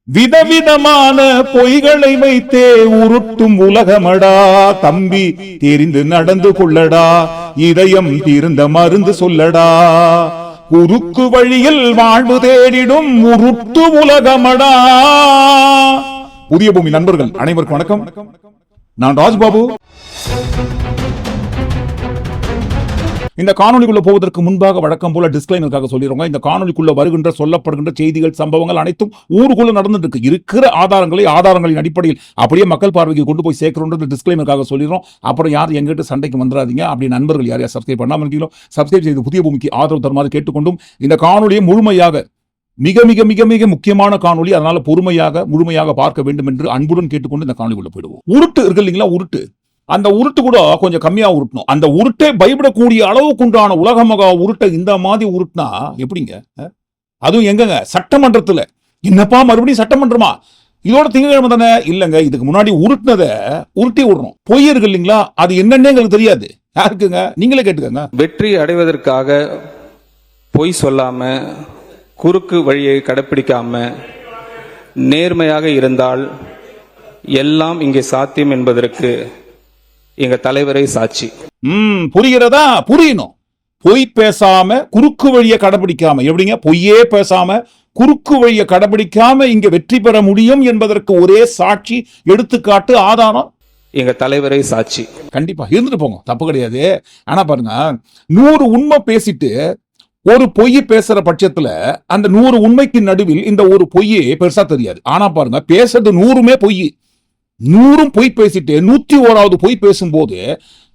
விதவிதமான பொய்களை வைத்தே உருட்டும் உலகமடா தம்பி, தெரிந்து நடந்து கொள்ளடா, இதயம் தீர்ந்த மருந்து சொல்லடா. குறுக்கு வழியில் வாழ்வு தேடிடும் உருட்டு உலகமடா. புதிய பூமி நண்பர்கள் அனைவருக்கும் வணக்கம். நான் ராஜ்பாபு. இந்த காணொலிக்குள்ள போவதற்கு முன்பாக வழக்கம் போல டிஸ்க்ளைமருக்காக சொல்லிடுறோம். இந்த காணொலிக்குள்ள வருகின்ற சொல்லப்படுகின்ற செய்திகள், சம்பவங்கள் அனைத்தும் ஊருக்குள்ள நடந்துட்டு இருக்கிற ஆதாரங்களின் அடிப்படையில் அப்படியே மக்கள் பார்வைக்கு கொண்டு போய் சேர்க்கிறோம். டிஸ்க்ளைமருக்காக சொல்லிடுறோம். அப்புறம் யார் எங்கிட்ட சண்டைக்கு வந்துடாதீங்க. அப்படி நண்பர்கள் யாரையா சப்ஸ்கிரைப் பண்ணாமல் இருக்கீங்களோ சப்ஸ்கிரைப் செய்து புதிய பூமிக்கு ஆதரவு தருமாறு கேட்டுக்கொண்டும், இந்த காணொலியை முழுமையாக மிக மிக மிக மிக முக்கியமான காணொலி, அதனால முழுமையாக பார்க்க வேண்டும் என்று அன்புடன் கேட்டுக்கொண்டு இந்த காணொலிக்குள்ள போயிடுவோம். உருட்டு இருக்கு இல்லைங்களா, உருட்டு. அந்த உருட்டு கூட கொஞ்சம் கம்மியா உருட்டணும். அந்த உருட்டை பயப்படக்கூடிய அளவுக்கு உண்டான உலக மகா உருட்டை இந்த மாதிரி உருட்டுனா எப்படிங்க? அதுவும் எங்கங்க? சட்டமன்றத்துல. என்னப்பா மறுபடியும் சட்டமன்றமா? இதோட திங்கக்கிழமை தானே? இல்லங்க, இதுக்கு முன்னாடி உருட்டுனதை உருட்டி விடுறோம். பொய் இருக்கு இல்லைங்களா, அது என்னன்னே எங்களுக்கு தெரியாது. யாருக்குங்க? நீங்களே கேட்டுக்கங்க. வெற்றி அடைவதற்காக பொய் சொல்லாம, குறுக்கு வழியை கடைப்பிடிக்காம, நேர்மையாக இருந்தால் எல்லாம் இங்கே சாத்தியம் என்பதற்கு எங்க தலைவரை சாட்சி. புரிகிறதா? புரியணும். பொய் பேசாம குறுக்கு வழியை கடைபிடிக்காம, எப்படிங்க பொய்யே பேசாம குறுக்கு வழியை கடைபிடிக்காம இங்க வெற்றி பெற முடியும் என்பதற்கு ஒரே சாட்சி, எடுத்துக்காட்டு, ஆதாரம் எங்க தலைவரை சாட்சி. கண்டிப்பா இருந்துட்டு போங்க, தப்பு கிடையாது. ஆனா பாருங்க, 100 உண்மை பேசிட்டு ஒரு பொய் பேசுற பட்சத்துல அந்த 100 உண்மைக்கு நடுவில் இந்த ஒரு பொய்யே பெருசா தெரியாது. ஆனா பாருங்க, பேசுறது 100மே பொய். 100 பொய் பேசிட்டு 101வது பொய் பேசும்போது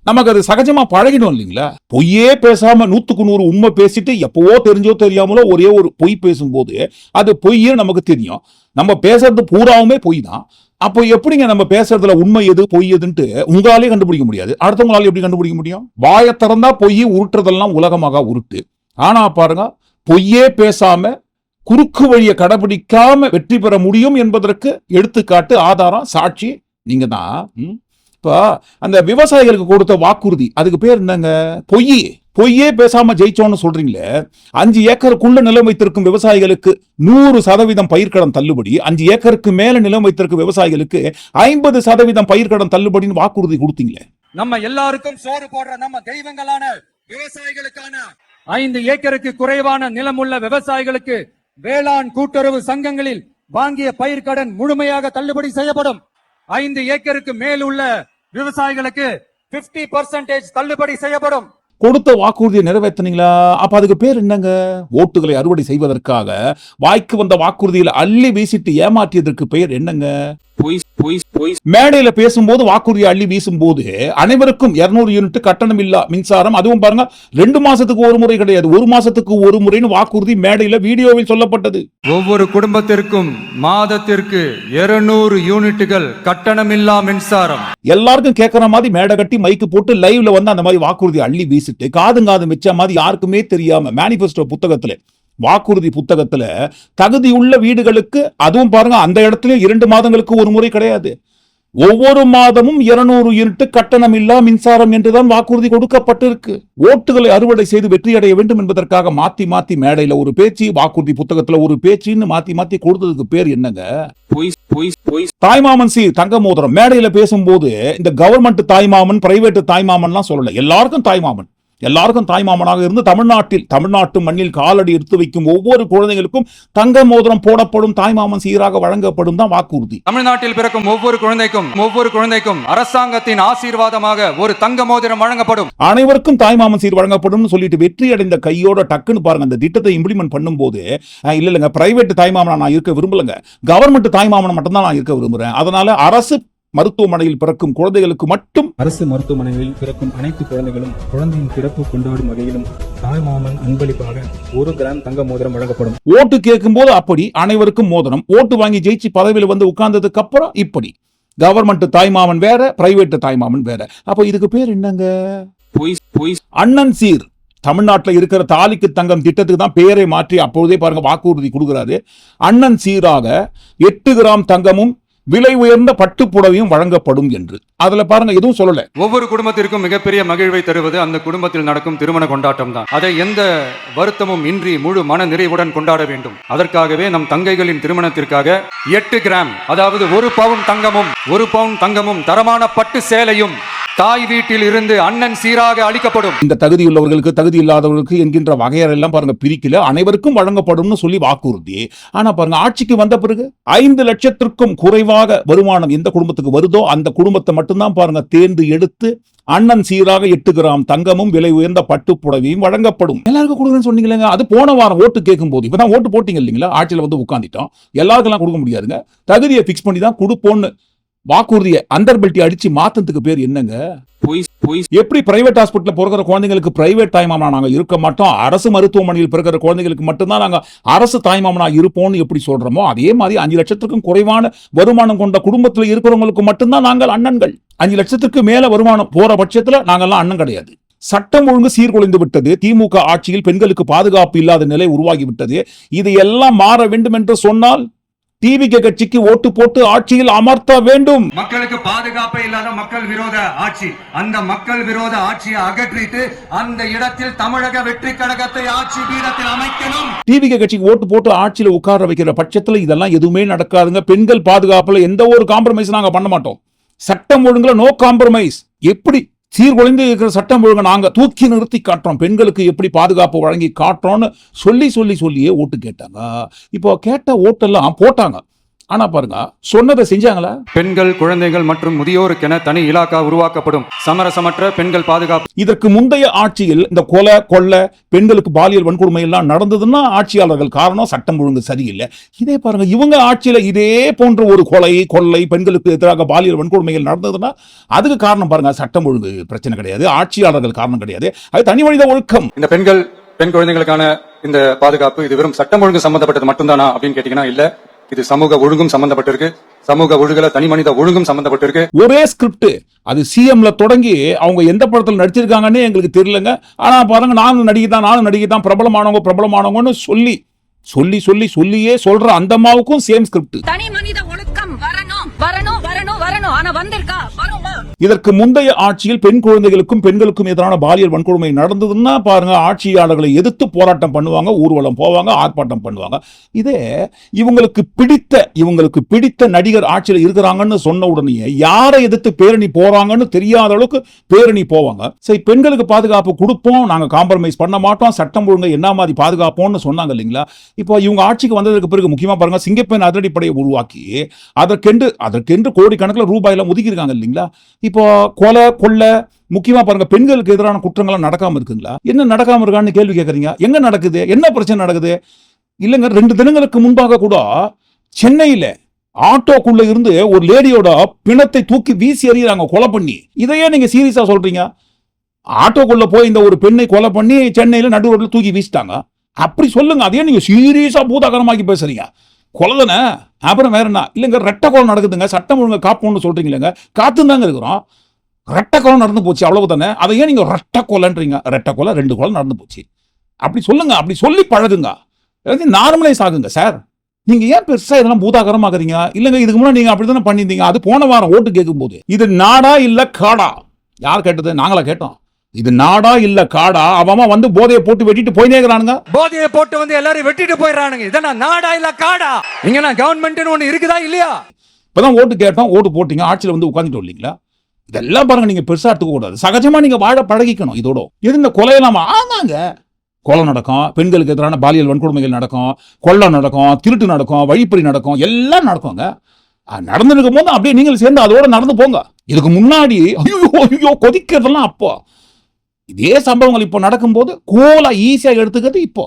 நமக்கு அது சகஜமா பழகிடும் இல்லைங்களா? பொய்யே பேசாம 100க்கு 100 உண்மை பேசிட்டு எப்பவோ தெரிஞ்சோ தெரியாமலோ ஒரே ஒரு பொய் பேசும்போது அது பொய்யே நமக்கு தெரியும். நம்ம பேசுறது பூராவுமே பொய் தான். அப்போ எப்படிங்க நம்ம பேசுறதுல உண்மை எது பொய் எதுன்ட்டு உங்களாலே கண்டுபிடிக்க முடியாது. அடுத்தவங்களால எப்படி கண்டுபிடிக்க முடியும்? வாயை திறந்தா பொய், உருட்டுறதெல்லாம் உலகமாக உருட்டு. ஆனா பாருங்க, பொய்யே பேசாம குறுக்கு வழியை கடைபிடிக்காம வெற்றி பெற முடியும் என்பதற்கு எடுத்துக்காட்டு, ஆதாரம், சாட்சி நீங்க தான். இப்ப அந்த விவசாயிகளுக்கு கொடுத்த வாக்குறுதி, அதுக்கு பேர் என்னங்க? பொய்யே பேசாம ஜெயிச்சோன்னு சொல்றீங்களே. 5 ஏக்கருக்குள்ள நிலம் வைத்திருக்கும் விவசாயிகளுக்கு 100% பயிர்க்கடன் தள்ளுபடி, 5 ஏக்கருக்கு மேல நிலம் வைத்திருக்கும் விவசாயிகளுக்கு 50% பயிர்க்கடன் தள்ளுபடின்னு வாக்குறுதி கொடுத்தீங்களே. நம்ம எல்லாருக்கும் சோறு போடுற நம்ம தெய்வங்களான விவசாயிகளுக்கான 5 ஏக்கருக்கு குறைவான நிலமுள்ள விவசாயிகளுக்கு வேளாண் கூட்டுறவு சங்கங்களில் வாங்கிய பயிர்க்கடன் முழுமையாக தள்ளுபடி செய்யப்படும். 5 ஏக்கருக்கு மேல் உள்ள விவசாயிகளுக்கு 50% தள்ளுபடி செய்யப்படும். கொடுத்த வாக்குறுதியை நிறைவேற்றினீங்களா? அப்ப அதுக்கு பேர் என்னங்க? ஓட்டுகளை அறுவடை செய்வதற்காக வாய்க்கு வந்த வாக்குறுதியில் அள்ளி வீசிட்டு ஏமாற்றியதற்கு பெயர் என்னங்க? மேடையில பேசும்போது வாக்குறுதியை அள்ளி வீசும் போது அனைவருக்கும் 200 யூனிட் கட்டணம் இல்லா மின்சாரம், அதுவும் பாருங்க 2 மாசத்துக்கு ஒரு முறை கிடையாது, 1 மாசத்துக்கு ஒரு முறைன்னு வாக்குறுதி மேடையில வீடியோவில் சொல்லப்பட்டது. ஒவ்வொரு குடும்பத்திற்கும் மாதத்திற்கு 200 யூனிட்டுகள் கட்டணமில்லா மின்சாரம். எல்லாருக்கும் கேட்கற மாதிரி மேடை கட்டி மைக்கு போட்டு லைவ்ல வந்து அந்த மாதிரி வாக்குறுதி அள்ளி வீசிட்டு காதுங்காது வச்ச மாதிரி யாருக்குமே தெரியாம மேனிபெஸ்டோ புத்தகத்துல, வாக்குறுதி புத்தகத்துல தகுதியுள்ள வீடுகளுக்கு, அதுவும் பாருங்க அந்த இடத்துல 2 மாதங்களுக்கு ஒரு முறை கிடையாது, ஒவ்வொரு மாதமும் 200 யூனிட் கட்டணம் இல்லா மின்சாரம் என்றுதான் வாக்குறுதி கொடுக்கப்பட்டிருக்கு. ஓட்டுகளை அறுவடை செய்து வெற்றி அடைய வேண்டும் என்பதற்காக மாத்தி மேடையில ஒரு பேச்சு, வாக்குறுதி புத்தகத்துல ஒரு பேச்சுன்னு மாத்தி கொடுத்ததுக்கு பேர் என்னங்க? தாய்மாமன் சீர் தங்க மோதிரம். மேடையில பேசும்போது இந்த கவர்மெண்ட் தாய்மாமன், பிரைவேட் தாய்மாமன்லாம் சொல்லல, எல்லாருக்கும் தாய்மாமனாக இருந்து தமிழ்நாட்டு மண்ணில் காலடி எடுத்து வைக்கும் ஒவ்வொரு குழந்தைகளுக்கும் தங்க மோதிரம் போடப்படும், தாய்மாமன் சீராக வழங்கப்படும் தான் வாக்குறுதி. தமிழ்நாட்டில் பிறக்கும் ஒவ்வொரு குழந்தைக்கும் அரசாங்கத்தின் ஆசீர்வாதமாக ஒரு தங்க மோதிரம் வழங்கப்படும். அனைவருக்கும் தாய்மாமன் சீர் வழங்கப்படும் சொல்லிட்டு வெற்றி அடைந்த கையோட டக்குன்னு பாருங்க அந்த திட்டத்தை இம்ப்ளிமெண்ட் பண்ணும்போது, இல்லங்க பிரைவேட் தாய்மாமனா நான் இருக்க விரும்பலங்க, கவர்மெண்ட் தாய்மாமனை மட்டும் தான் நான் இருக்க விரும்புறேன். அதனால அரசு மருத்துவமனையில் பிறக்கும் குழந்தைகளுக்கு மட்டும், அரசு மருத்துவமனைகளில் பிறக்கும் அனைத்து குழந்தைகளும் குழந்தையின் பிறப்பு கொண்டாடும் வகையிலும் தாய்மாமன் அன்பளிப்பாக 1 கிராம் தங்க மோதிரம் வழங்கப்படும். ஓட்டு கேட்கும் போது அப்படி அனைவருக்கும் மோதிரம், ஓட்டு வாங்கி ஜெயிச்சு பதவியில் வந்து உட்கார்ந்ததுக்கு அப்புறம் இப்படி கவர்மெண்ட் தாய்மாமன் வேற, பிரைவேட் தாய்மாமன் வேற. அப்ப இதுக்கு பேர் என்னங்க? அண்ணன் சீர். தமிழ்நாட்டில் இருக்கிற தாலிக்கு தங்கம் திட்டத்துக்கு தான் பேரை மாற்றி அப்பொழுதே பாருங்க வாக்குறுதி கொடுக்கிறாரு. அண்ணன் சீராக 8 கிராம் தங்கமும் விலை உயர்ந்த பட்டுப்புடவையும் வழங்கப்படும் என்று. அதுல பாருங்க எதுவும் சொல்லல. ஒவ்வொரு குடும்பத்திற்கும் மிகப்பெரிய மகிழ்வை தருவது அந்த குடும்பத்தில் நடக்கும் திருமண கொண்டாட்டம் தான். அதை எந்த வருத்தமும் இன்றி முழு மன நிறைவுடன் கொண்டாட வேண்டும். அதற்காகவே நம் தங்கைகளின் திருமணத்திற்காக 8 கிராம், அதாவது 1 பவுன் தங்கமும் 1 பவுன் தங்கமும் தரமான பட்டு சேலையும் தாய் வீட்டில் இருந்து அண்ணன் சீராக அளிக்கப்படும். இந்த தகுதி உள்ளவர்களுக்கு தகுதி இல்லாதவர்களுக்கு என்கின்ற வகையெல்லாம் பாருங்க பிரிக்கல, அனைவருக்கும் வழங்கப்படும் சொல்லி வாக்குறுதி. ஆனா பாருங்க ஆட்சிக்கு வந்த பிறகு 5 லட்சத்திற்கும் குறைவாக வருமானம் எந்த குடும்பத்துக்கு வருதோ அந்த குடும்பத்தை மட்டும்தான் பாருங்க தேர்ந்து எடுத்து அண்ணன் சீராக 8 கிராம் தங்கமும் விலை உயர்ந்த பட்டு புடவையும் வழங்கப்படும். எல்லாருக்கும் கொடுக்குறேன்னு சொன்னீங்களேங்க. அது போன வாரம் ஓட்டு கேட்கும் போது, இப்பதான் ஓட்டு போட்டீங்க இல்லைங்களா, ஆட்சியில வந்து உட்கார்ந்துட்டோம், எல்லாருக்கெல்லாம் கொடுக்க முடியாதுங்க, தகுதியை பிக்ஸ் பண்ணி தான் கொடுப்போம்னு வாக்குறுதியை அண்டர்பெல்ட்டி அடிச்சு மாத்தத்துக்கு பேர் என்னங்க? எப்படி பிரைவேட் ஹாஸ்பிட்டல் பிறக்கிற குழந்தைங்களுக்கு பிரைவேட் தாய்மாமனா நாங்க இருக்க மாட்டோம், அரசு மருத்துவமனையில் பிறக்கிற குழந்தைகளுக்கு மட்டும்தான் நாங்க அரசு தாய்மாமனா இருப்போம்னு எப்படி சொல்றோமோ அதே மாதிரி 5 லட்சத்திற்கும் குறைவான வருமானம் கொண்ட குடும்பத்தில் இருக்கிறவங்களுக்கு மட்டும்தான் நாங்கள் அண்ணன்கள். 5 லட்சத்துக்கு மேல வருமானம் போற பட்சத்துல நாங்கெல்லாம் அண்ணன் கிடையாது. சட்டம் ஒழுங்கு சீர்குலைந்து விட்டது. திமுக ஆட்சியில் பெண்களுக்கு பாதுகாப்பு இல்லாத நிலை உருவாகிவிட்டது. இது எல்லாம் மாற வேண்டும் என்று சொன்னால் டிவிகே கட்சிக்கு ஓட்டு போட்டு ஆட்சியில் அமர்த்த வேண்டும். மக்களுக்கு பாதுகாப்பு இல்லாத மக்கள் விரோத ஆட்சி, அந்த மக்கள் விரோத ஆட்சியை அகற்றிட்டு அந்த இடத்தில் தமிழக வெற்றி கழகத்தை ஆட்சி பீடத்தில் அமைக்கணும். டிவிகே கட்சிக்கு ஓட்டு போட்டு ஆட்சியில உட்கார வைக்கிற பட்சத்துல இதெல்லாம் எதுவுமே நடக்காதுங்க. பெண்கள் பாதுகாப்புல எந்த ஒரு காம்ப்ரமைஸ் நாங்க பண்ண மாட்டோம். சட்டம் ஒழுங்குல நோ காம்ப்ரமைஸ். எப்படி சீர்குலைந்து இருக்கிற சட்டம் ஒழுங்கு நாங்க தூக்கி நிறுத்தி காட்டுறோம், பெண்களுக்கு எப்படி பாதுகாப்பு வழங்கி காட்டுறோம்னு சொல்லியே ஓட்டு கேட்டாங்க. இப்போ கேட்ட ஓட்டெல்லாம் போட்டாங்க. ஆனா பாருங்க சொன்னதை செஞ்சாங்களா? பெண்கள், குழந்தைகள் மற்றும் முதியோருக்கென தனி இலாக்கா உருவாக்கப்படும். சமரசமற்ற பெண்கள் பாதுகாப்பு. இதற்கு முந்தைய ஆட்சியில் இந்த கொலை கொள்ளை பெண்களுக்கு பாலியல் வன்கொடுமை எல்லாம் நடந்ததுன்னா ஆட்சியாளர்கள் காரணம், சட்டம் ஒழுங்கு சரியில்லை. இதே பாருங்க இவங்க ஆட்சியில இதே போன்ற ஒரு கொலை கொள்ளை பெண்களுக்கு எதிராக பாலியல் வன்கொடுமைகள் நடந்ததுன்னா அதுக்கு காரணம் பாருங்க சட்டம் ஒழுங்கு பிரச்சனை கிடையாது, ஆட்சியாளர்கள் காரணம் கிடையாது, அது தனி மனித ஒழுக்கம். இந்த பெண் குழந்தைகளுக்கான இந்த பாதுகாப்பு இது வெறும் சட்டம் ஒழுங்கு சம்பந்தப்பட்டது மட்டும்தானா அப்படின்னு கேட்டீங்கன்னா இல்ல, இது சமூக ஒழுங்கும் சம்பந்தப்பட்டிருக்கு. சமூக ஒழுங்குல தனி மனித ஒழுங்கும் சம்பந்தப்பட்டிருக்கு. ஒரே ஸ்கிரிப்ட், அது சிஎம்ல தொடங்கி அவங்க எந்த படத்தில் நடிச்சிருக்காங்கன்னு எங்களுக்கு தெரியலங்க. ஆனா பாருங்க நானும் நடிகை தான் பிரபலமானவங்கன்னு சொல்லியே சொல்ற அந்த அம்மாவுக்கும் சேம் ஸ்கிரிப்ட். தனி மனித ஒழுக்கம் வரணும் ஆனா வந்திருக்கா வருமா? இதற்கு முந்தைய ஆட்சியில் பெண் குழந்தைகளுக்கும் பெண்களுக்கும் எதிரான பாலியல் வன்கொடுமை நடந்ததுன்னா பாருங்க ஆட்சியாளர்களை எதிர்த்து போராட்டம் பண்ணுவாங்க, ஊர்வலம் போவாங்க, ஆர்ப்பாட்டம் பண்ணுவாங்க. இதே இவங்களுக்கு பிடித்த நடிகர் ஆட்சியில் இருக்கிறாங்கன்னு சொன்ன உடனே யாரை எதிர்த்து பேரணி போறாங்கன்னு தெரியாத அளவுக்கு பேரணி போவாங்க. சரி பெண்களுக்கு பாதுகாப்பு கொடுப்போம், நாங்க காம்ப்ரமைஸ் பண்ண மாட்டோம், சட்டம் ஒழுங்கை என்ன மாதிரி பாதுகாப்போம்னு சொன்னாங்க இல்லைங்களா. இப்போ இவங்க ஆட்சிக்கு வந்ததற்கு பிறகு முக்கியமா பாருங்க சிங்கப்பெண் அதிரடிப்படையை உருவாக்கி அதற்கென்று கோடிக்கணக்கில் ரூபாயில ஒதுக்கியிருக்காங்க இல்லைங்களா. இப்போ கொலை கொள்ளை முக்கியமா பாருங்க பெண்களுக்கு எதிரான குற்றங்கள் நடக்காம இருக்குங்களா? என்ன நடக்காம இருக்கான்னு கேள்வி கேட்கறீங்க. எங்க நடக்குது? என்ன பிரச்சனை நடக்குது? இல்லங்க 2 தினங்களுக்கு முன்பாக கூட சென்னையில ஆட்டோக்குள்ள இருந்து ஒரு லேடியோட பிணத்தை தூக்கி வீசி எறியறாங்க கொலை பண்ணி. இதையே நீங்க சீரியஸா சொல்றீங்க? ஆட்டோக்குள்ள போய் இந்த ஒரு பெண்ணை கொலை பண்ணி சென்னையில நடு ரோட்ல தூக்கி வீசிட்டாங்க. அப்படி சொல்லுங்க, அதையே நீங்க சீரியஸா பூதாகரமாக்கி பேசுறீங்க. கொலைதானே, அப்புறம் வேற என்ன? இல்லைங்க ரெட்டை கொலை நடக்குதுங்க, சட்டம் ஒழுங்கு காப்போம்னு சொல்றீங்களேங்க, காத்துதாங்க இருக்கிறோம். ரெட்டை கொலை நடந்து போச்சு அவ்வளவுதானே, அதை ஏன் நீங்க ரெட்டை கொலைன்றீங்க? ரெட்டை கொலை 2 கொலை நடந்து போச்சு அப்படி சொல்லுங்க, அப்படி சொல்லி பழகுங்க, நார்மலைஸ் ஆகுங்க சார். நீங்க ஏன் பெருசா இதெல்லாம் பூதாகரமாக்குறீங்க? இல்லங்க இதுக்கு முன்னாடி நீங்க அப்படித்தானே பண்ணிருந்தீங்க. அது போன வாரம் ஓட்டு கேட்கும் போது இது நாடா இல்ல காடா? யார் கேட்டது? நாங்களா கேட்டோம். இது நாடா இல்ல காடா? அவமா வந்து போதையை போட்டு வெட்டிட்டு போயினேங்கறானுங்க. போதையை போட்டு வந்து எல்லாரும் வெட்டிட்டு போயிடறானுங்க. இதெல்லாம் நாடா இல்ல காடா? இங்கனா கவர்மெண்ட்னு ஒன்னு இருக்குதா இல்லையா? இப்பதான் ஓட்டு கேட்டோம், ஓட்டு போட்டீங்க, ஆட்சியில வந்து உட்கார்ந்துட்டு இல்லீங்களா. இதெல்லாம் பாருங்க நீங்க பெருசா எடுத்துக்க கூடாது. சகஜமா நீங்க வாழ பழகிக்கணும். இதோட எது இந்த கொலையெல்லாம் ஆமாங்க, கொலை நடக்கும், பெண்களுக்கு எதிரான பாலியல் வன்கொடுமைகள் நடக்கும், கொள்ளை நடக்கும், திருட்டு நடக்கும், வழிப்பறி நடக்கும், எல்லாம் நடக்குங்க. நடந்துருக்கும் போது அப்படியே நீங்கள் சேர்ந்து அதோட நடந்து போங்க. இதுக்கு முன்னாடி ஐயோ கொதிக்கிறதெல்லாம் அப்போ, இதே சம்பவங்கள் இப்போ நடக்கும்போது கூலா ஈஸியா எடுத்துக்கிறது இப்போ.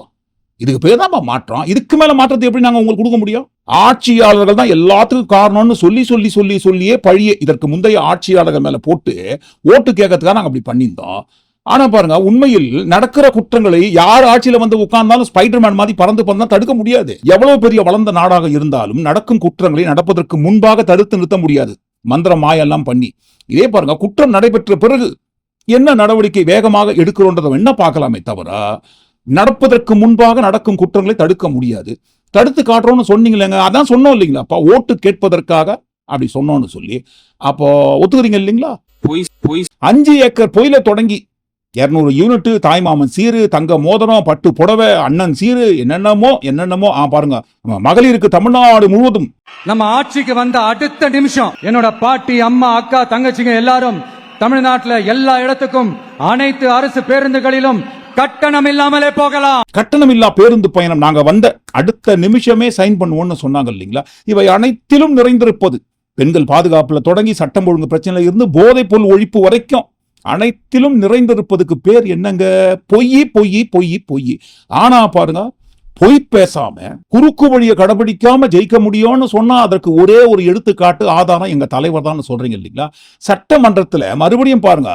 இதுக்கு பேர் தான் மாற்றம். இதுக்கு மேல மாற்றத்தை எப்படி நாங்க உங்களுக்கு கொடுக்க முடியும்? ஆட்சியாளர்கள் தான் எல்லாத்துக்கும் காரணம்னு சொல்லியே பழியே இதற்கு முந்தைய ஆட்சியாளர்கள் மேல போட்டு ஓட்டு கேட்கறதுக்காக நாங்க அப்படி பண்ணியிருந்தோம். ஆனா பாருங்க உண்மையில் நடக்கிற குற்றங்களை யார் ஆட்சியில வந்து உட்கார்ந்தாலும் ஸ்பைடர்மேன் மாதிரி பறந்து பண்ணா தடுக்க முடியாது. எவ்வளவு பெரிய வளர்ந்த நாடாக இருந்தாலும் நடக்கும் குற்றங்களை நடப்பதற்கு முன்பாக தடுத்து நிறுத்த முடியாது, மந்திரம் மாயெல்லாம் பண்ணி. இதே பாருங்க குற்றம் நடைபெற்ற பிறகு என்ன நடவடிக்கை வேகமாக எடுக்கிறோன்றதை என்ன பார்க்கலாமே தவிர நடப்பதற்கு முன்பாக நடக்கும் குற்றங்களை தடுக்க முடியாது. தடுத்து காட்டுறோம்னு சொன்னீங்களேங்க, அதான் சொன்னோம் இல்லைங்களா. ஓட்டு கேட்பதற்காக அப்படி சொன்னோன்னு சொல்லி அப்போ ஒத்துக்கிறீங்க இல்லைங்களா? பொய் பொய் 5 ஏக்கர் பொய்ல தொடங்கி 200 யூனிட் தாய்மாமன் சீரு, தங்க மோதிரம், பட்டு புடவை, அண்ணன் சீரு, என்னென்னமோ பாருங்க, மகளிருக்கு தமிழ்நாடு முழுவதும். நம்ம ஆட்சிக்கு வந்த அடுத்த நிமிஷம் என்னோட பாட்டி, அம்மா, அக்கா, தங்கச்சிங்க எல்லாரும் தமிழ்நாட்டுல எல்லா இடத்துக்கும் அனைத்து அரசு பேருந்துகளிலும் கட்டணம் இல்லாமலே போகலாம். கட்டணம் இல்லா பேருந்து பயணம் நாங்க வந்த அடுத்த நிமிஷமே சைன் பண்ணுவோம்னு சொன்னாங்க இல்லைங்களா? இவை அனைத்திலும் நிறைந்திருப்பது பெண்கள் பாதுகாப்புல தொடங்கி சட்டம் ஒழுங்கு பிரச்சனையில இருந்து போதைப் பொருள் ஒழிப்பு வரைக்கும் அனைத்திலும் நிறைந்திருப்பதுக்கு பேர் என்னங்க? பொய் பொய் பொய் பொய். ஆனா பாருங்க, பொய் பேசாம குறுக்கு வழியை கடைபிடிக்காம ஜெயிக்க முடியும்னு சொன்னா அதற்கு ஒரே ஒரு எடுத்துக்காட்டு ஆதாரம் எங்க தலைவர் தான் சொல்றீங்க இல்லைங்களா? சட்டமன்றத்துல மறுபடியும் பாருங்க,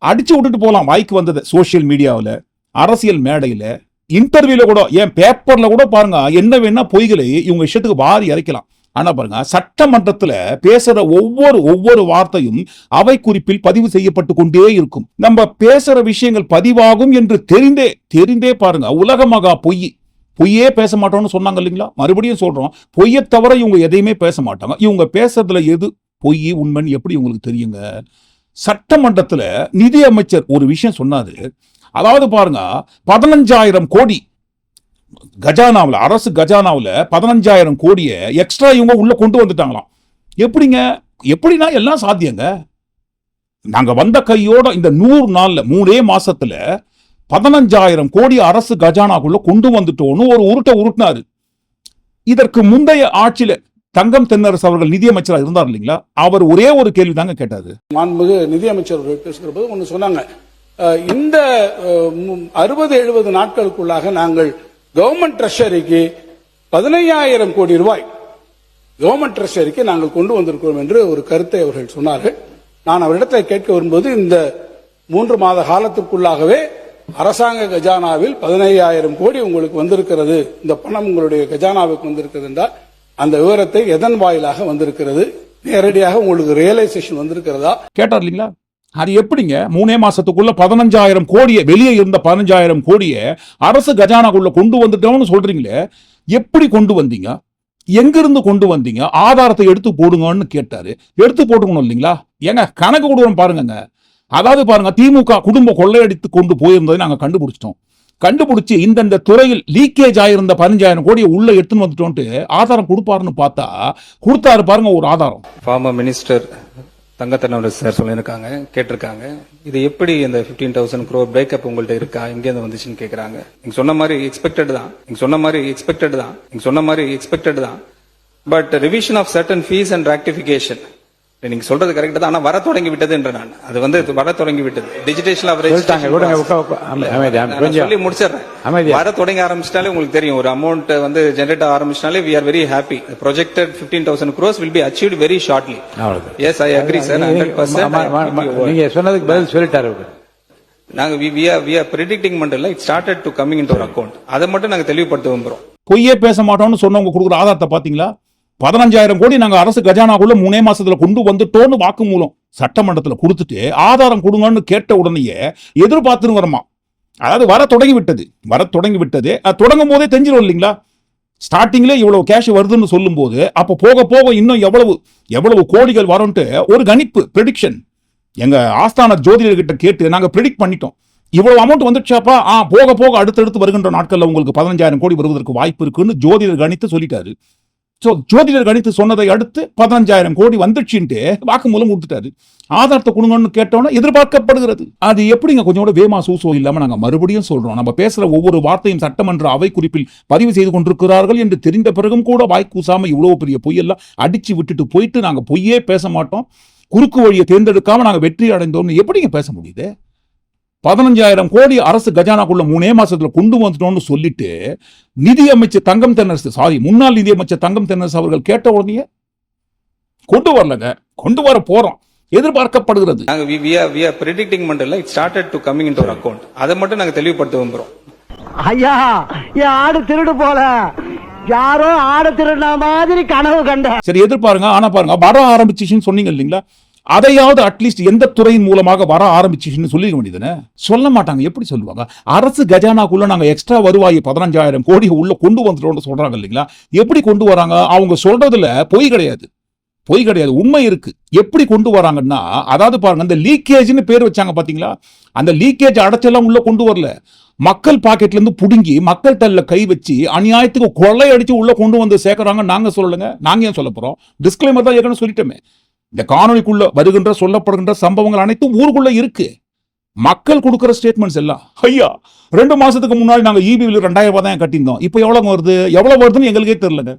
அடிச்சு விட்டுட்டு போலாம் வாய்க்கு வந்தது. சோசியல் மீடியாவில், அரசியல் மேடையில, இன்டர்வியூல கூட, ஏன் பேப்பர்ல கூட பாருங்க என்ன வேணா பொய்களை இவங்க இஷ்டத்துக்கு வாரி இறைக்கலாம். ஆனா பாருங்க, சட்டமன்றத்துல பேசுற ஒவ்வொரு வார்த்தையும் அவை குறிப்பில் பதிவு செய்யப்பட்டு கொண்டே இருக்கும். நம்ம பேசுற விஷயங்கள் பதிவாகும் என்று தெரிந்தே பாருங்க உலக மகா பொய்யே பேச மாட்டோம்னு சொன்னாங்க இல்லைங்களா? மறுபடியும் சொல்றோம், பொய்யை தவிர இவங்க எதையுமே பேச மாட்டாங்க. இவங்க பேசுறதுல எது பொய் உண்மைன்னு எப்படி உங்களுக்கு தெரியுங்க? சட்டமன்றத்துல நிதி அமைச்சர் ஒரு விஷயம் சொன்னாரு. அதாவது பாருங்க, 15,000 கோடி கஜானாவில், அரசு கஜானாவில் 15,000 கோடியை எக்ஸ்ட்ரா இவங்க உள்ள கொண்டு வந்துட்டாங்களாம். எப்படின்னா எல்லாம் சாத்தியங்க. நாங்க வந்த கையோட இந்த 100 நாள்ல 3 மாசத்துல 15,000 கோடி அரசு கஜானாக்குள்ள கொண்டு வந்துட்டோன்னு ஒரு உருட்டினாரு. இதற்கு முந்தைய ஆட்சியில தங்கம் தென்னரசு அவர்கள் நிதியமைச்சராக இருந்தார் இல்லைங்களா? அவர் ஒரே ஒரு கேள்வி தாங்க கேட்டாரு. மாண்புமிகு நிதியமைச்சர் அவர்கள் பேசுகிற போது ஒன்று சொன்னாங்க, இந்த 60-70 நாட்களுக்குள்ளாக நாங்கள் கவர்மெண்ட் ட்ரெஷரிக்கு 15,000 கோடி ரூபாய் கவர்மெண்ட் ட்ரெஷரிக்கு நாங்கள் கொண்டு வந்திருக்கிறோம் என்று ஒரு கருத்தை அவர்கள் சொன்னார்கள். நான் அவரிடத்தில் கேட்க வரும்போது, இந்த 3 மாத காலத்திற்குள்ளாகவே அரசாங்க கஜானாவில் 15,000 கோடி உங்களுக்கு வந்திருக்கிறது, இந்த பணம் உங்களுடைய கஜானாவுக்கு வந்திருக்கிறது என்றால் அந்த விவரத்தை எதன் வாயிலாக வந்திருக்கிறது, நேரடியாக உங்களுக்கு ரியலைசேஷன் வந்திருக்கிறதா கேட்டார் இல்லைங்களா? அது எப்படிங்க 3 மாசத்துக்குள்ள 15,000 கோடியை, வெளியே இருந்த 15,000 கோடியை அரசு கஜானாக்குள்ள கொண்டு வந்துட்டோம்னு சொல்றீங்களே, எப்படி கொண்டு வந்தீங்க? எங்கிருந்து கொண்டு வந்தீங்க? ஆதாரத்தை எடுத்து போடுங்கன்னு கேட்டாரு. எடுத்து போட்டுக்கணும் இல்லைங்களா? ஏங்க கணக்கு கொடுக்குறோம் பாருங்க. அதாவது பாருங்க, திமுக குடும்ப கொள்ளையடித்து கொண்டு போயிருந்ததை நாங்க கண்டுபிடிச்சு இந்த துறையில் லீக்கேஜ் ஆயிருந்த 15,000 கோடியை உள்ள எடுத்துன்னு வந்துட்டோன்ட்டு ஆதாரம் கொடுப்பாருன்னு பார்த்தா கொடுத்தாரு பாருங்க ஒரு ஆதாரம். ஃபார்மர் மினிஸ்டர் தங்கத்தனவர் சார் சொல்லியிருக்காங்க, கேட்டிருக்காங்க, இது எப்படி இந்த 15,000 crore பிரேக்கப் உங்கள்ட்ட இருக்கா, எங்கேருந்து வந்துச்சுன்னு கேட்கறாங்க. நீங்க சொன்ன மாதிரி எக்ஸ்பெக்டட் தான். But revision of certain fees and rectification, நீங்க சொல்றது கரெக்ட் தான். ஆனா வர தொடங்கி விட்டது என்ற நான் அது வந்து வர தொடங்கி விட்டது. டிஜிட்டேஷன் ஆஃப் சொல்லி முடிச்சிடுறேன். வர தொடங்க ஆரம்பிச்சிட்டாலே உங்களுக்கு தெரியும், ஒரு அமௌண்ட் வந்து generate ஆரம்பிச்சிட்டாலே we are very happy. The projected 15,000 crores will be achieved very shortly. Yes, I agree sir, 100%. நீங்க சொன்னதுக்கு பதில் சொல்லிட்டாரு. நாங்க we are predicting மட்டும் it started to coming into our account. அதை மட்டும் நாங்க தெளிவுபடுத்த விரும்புறோம். பொய்யே பேச மாட்டோம்னு சொன்னவங்க கொடுக்குற ஆதாரத்தை பாத்தீங்களா? 15,000 கோடி நாங்க அரசு கஜானாக்குள்ள 3 மாசத்துல கொண்டு வந்துட்டோன்னு வாக்குமூலம் சட்டமன்றத்துல கொடுத்துட்டு ஆதாரம் கொடுங்கன்னு கேட்ட உடனேயே எதிர்பார்த்துன்னு வரமா. அதாவது வர தொடங்கி விட்டது. தொடங்கும் போதே தெரிஞ்சிடும் இல்லைங்களா? ஸ்டார்டிங்ல இவ்வளவு கேஷ் வருதுன்னு சொல்லும் போது அப்ப போக இன்னும் எவ்வளவு கோடிகள் வரும்ட்டு ஒரு கணிப்பு, ப்ரெடிக்ஷன் எங்க ஆஸ்தான ஜோதிடர்கிட்ட கேட்டு நாங்க ப்ரெடிக்ட் பண்ணிட்டோம். இவ்வளவு அமௌண்ட் வந்துடுச்சாப்பா, போக அடுத்தடுத்து வருகின்ற நாட்கள்ல உங்களுக்கு 15,000 கோடி வருவதற்கு வாய்ப்பு இருக்குன்னு ஜோதிடர் கணித்து சொல்லிட்டாரு. ஜோதிடர் கணித்து சொன்னதை அடுத்து 15,000 கோடி வந்துச்சுட்டு வாக்குமூலம் கொடுத்துட்டாரு. ஆதாரத்தை கொடுங்கன்னு கேட்டோன்னா எதிர்பார்க்கப்படுகிறது. அது எப்படிங்க கொஞ்சம் கூட வேமா சூசோ இல்லாம நாங்க மறுபடியும் சொல்றோம், நம்ம பேசுற ஒவ்வொரு வார்த்தையும் சட்டமன்ற அவை குறிப்பில் பதிவு செய்து கொண்டிருக்கிறார்கள் என்று தெரிந்த பிறகும் கூட வாய்க்கூசாம இவ்வளவு பெரிய பொய்யெல்லாம் அடிச்சு விட்டுட்டு போயிட்டு நாங்க பொய்யே பேச மாட்டோம், குறுக்கு வழியை தேர்ந்தெடுக்காம நாங்க வெற்றி அடைந்தோம்னு எப்படிங்க பேச முடியுது? 15,000 கோடி அரசு கஜானாக்குள்ள 3 மாசத்துல கொண்டு வந்துட்டோம்னு சொல்லிட்டு நிதியமைச்சர் தங்கம் தென்னரசு, முன்னாள் நிதியமைச்சர் தங்கம் தென்னரசு அவர்கள் கேட்ட உடனே கொண்டு வரலங்க, கொண்டு வர போறோம், எதிர்பார்க்கப்படுகிறது. we are predicting மட்டும் it started to coming into our account. அதை மட்டும் நாங்க தெளிவுபடுத்த விரும்புறோம். ஐயா, என் ஆடு திருடு போல, யாரோ ஆடு திருடின மாதிரி கனவு கண்ட. சரி எதிர்பாருங்க. ஆனா பாருங்க, வர ஆரம்பிச்சுன்னு சொன்னீங்க இல்லைங்களா? அதையாவது அட்லீஸ்ட் எந்த துறையின் மூலமாக வர ஆரம்பிச்சுன்னு சொல்லிக்க வேண்டியதுன்னு சொல்ல மாட்டாங்க. எப்படி சொல்லுவாங்க? அரசு கஜானாக்குள்ள நாங்க எக்ஸ்ட்ரா வருவாய் 15,000 கோடி உள்ள கொண்டு வந்துட்டோம்னு சொல்றாங்க இல்லைங்களா? எப்படி கொண்டு வராங்க? அவங்க சொல்றதுல பொய் கிடையாது. பொய் கிடையாது, உண்மை இருக்கு. எப்படி கொண்டு வராங்கன்னா, அதாவது பாருங்க, இந்த லீக்கேஜ்னு பேர் வச்சாங்க பாத்தீங்களா, அந்த லீக்கேஜ் அடைச்செல்லாம் உள்ள கொண்டு வரல. மக்கள் பாக்கெட்ல இருந்து புடுங்கி மக்கள் தள்ள கை வச்சு அநியாயத்துக்கு கொள்ளை அடிச்சு உள்ள கொண்டு வந்து சேர்க்கறாங்க. நாங்க சொல்லலைங்க, நாங்க ஏன் சொல்ல போறோம்? டிஸ்க்ளைமர் தான் ஏற்கனவே சொல்லிட்டோமே. இந்த காணொலிக்குள்ள வருகின்ற சொல்லப்படுகின்ற சம்பவங்கள் அனைத்தும் ஊருக்குள்ள இருக்கு. மக்கள் கொடுக்கிற ஸ்டேட்மெண்ட்ஸ் எல்லாம், ஐயா 2 மாசத்துக்கு முன்னாடி நாங்க இபிபியில் 2000 ரூபாய் தான் கட்டியிருந்தோம், இப்போ எவ்வளவு வருதுன்னு எங்களுக்கே தெரியலங்க.